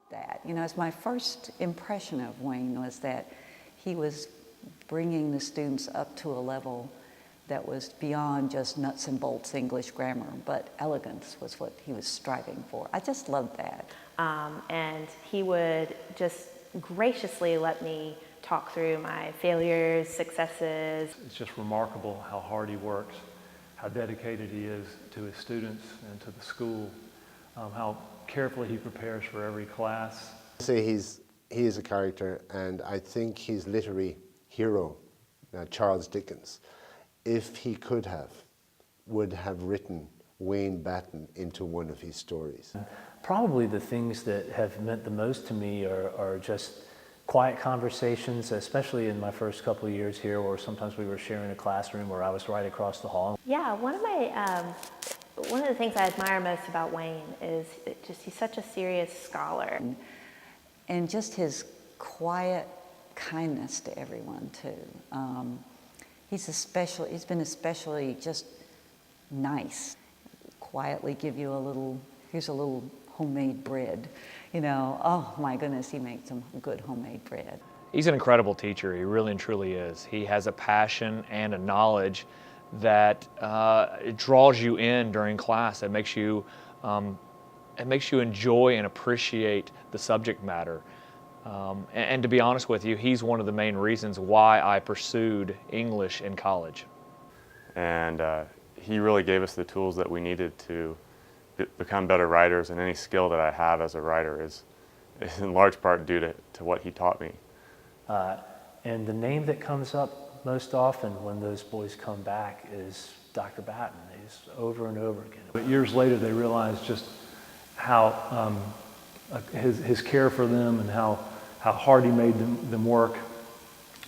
That, you know, it's my first impression of Wayne was that he was bringing the students up to a level that was beyond just nuts and bolts English grammar, but elegance was what he was striving for. I just loved that. And he would just graciously let me talk through my failures, successes. It's just remarkable how hard he works, how dedicated he is to his students and to the school, how carefully he prepares for every class. I'd say he is a character, and I think his literary hero, Charles Dickens, if he could have, would have written Wayne Batten into one of his stories. Probably the things that have meant the most to me are just quiet conversations, especially in my first couple of years here, where sometimes we were sharing a classroom where I was right across the hall. Yeah, one of the things I admire most about Wayne is he's such a serious scholar. And just his quiet kindness to everyone too. He's been especially just nice. Quietly give you here's a little homemade bread. You know, oh my goodness, he makes some good homemade bread. He's an incredible teacher, he really and truly is. He has a passion and a knowledge that it draws you in during class. It makes you enjoy and appreciate the subject matter. And to be honest with you, he's one of the main reasons why I pursued English in college. And he really gave us the tools that we needed to become better writers, and any skill that I have as a writer is in large part due to what he taught me. And the name that comes up most often when those boys come back is Dr. Batten. He's over and over again. But years later, they realized just how his care for them and how hard he made them work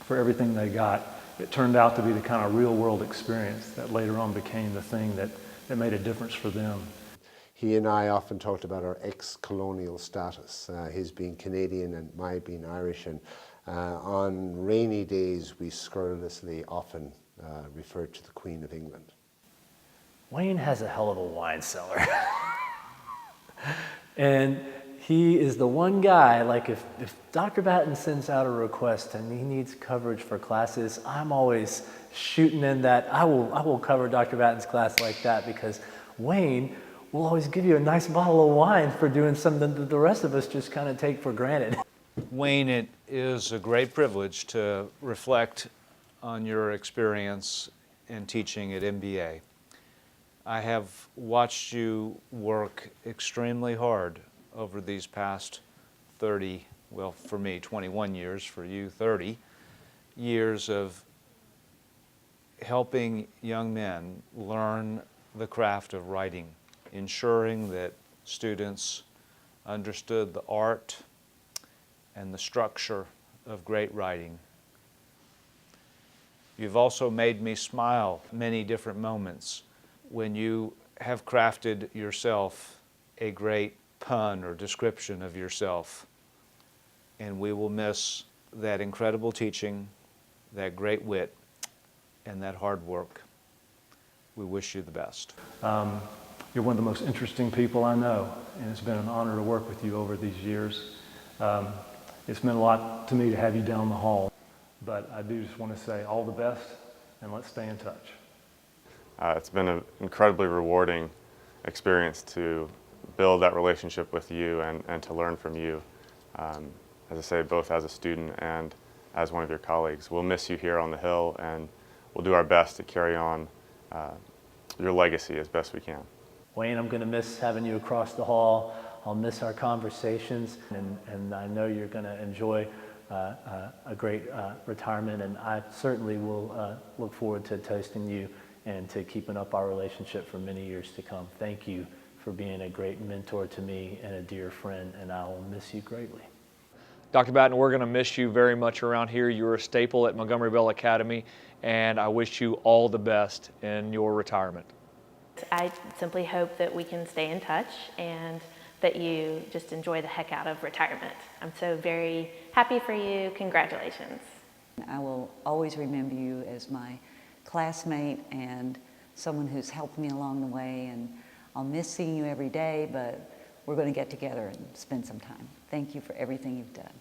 for everything they got. It turned out to be the kind of real world experience that later on became the thing that made a difference for them. He and I often talked about our ex-colonial status, his being Canadian and my being Irish, and on rainy days we scurrilously often referred to the Queen of England. Wayne has a hell of a wine cellar. And he is the one guy, like if Dr. Batten sends out a request and he needs coverage for classes, I'm always shooting in that I will cover Dr. Batten's class like that, because Wayne will always give you a nice bottle of wine for doing something that the rest of us just kind of take for granted. Wayne, it is a great privilege to reflect on your experience in teaching at MBA. I have watched you work extremely hard over these past 30, well for me 21 years, for you 30 years of helping young men learn the craft of writing, ensuring that students understood the art and the structure of great writing. You've also made me smile many different moments when you have crafted yourself a great pun or description of yourself. And we will miss that incredible teaching, that great wit, and that hard work. We wish you the best. You're one of the most interesting people I know, and it's been an honor to work with you over these years. It's meant a lot to me to have you down the hall, but I do just want to say all the best, and let's stay in touch. It's been an incredibly rewarding experience to build that relationship with you and to learn from you. As I say, both as a student and as one of your colleagues. We'll miss you here on the Hill, and we'll do our best to carry on your legacy as best we can. Wayne, I'm going to miss having you across the hall. I'll miss our conversations, and I know you're going to enjoy a great retirement, and I certainly will look forward to toasting you and to keeping up our relationship for many years to come. Thank you for being a great mentor to me and a dear friend, and I will miss you greatly. Dr. Batten, we're going to miss you very much around here. You're a staple at Montgomery Bell Academy, and I wish you all the best in your retirement. I simply hope that we can stay in touch and that you just enjoy the heck out of retirement. I'm so very happy for you. Congratulations. I will always remember you as my classmate and someone who's helped me along the way, and I'll miss seeing you every day, but we're going to get together and spend some time. Thank you for everything you've done.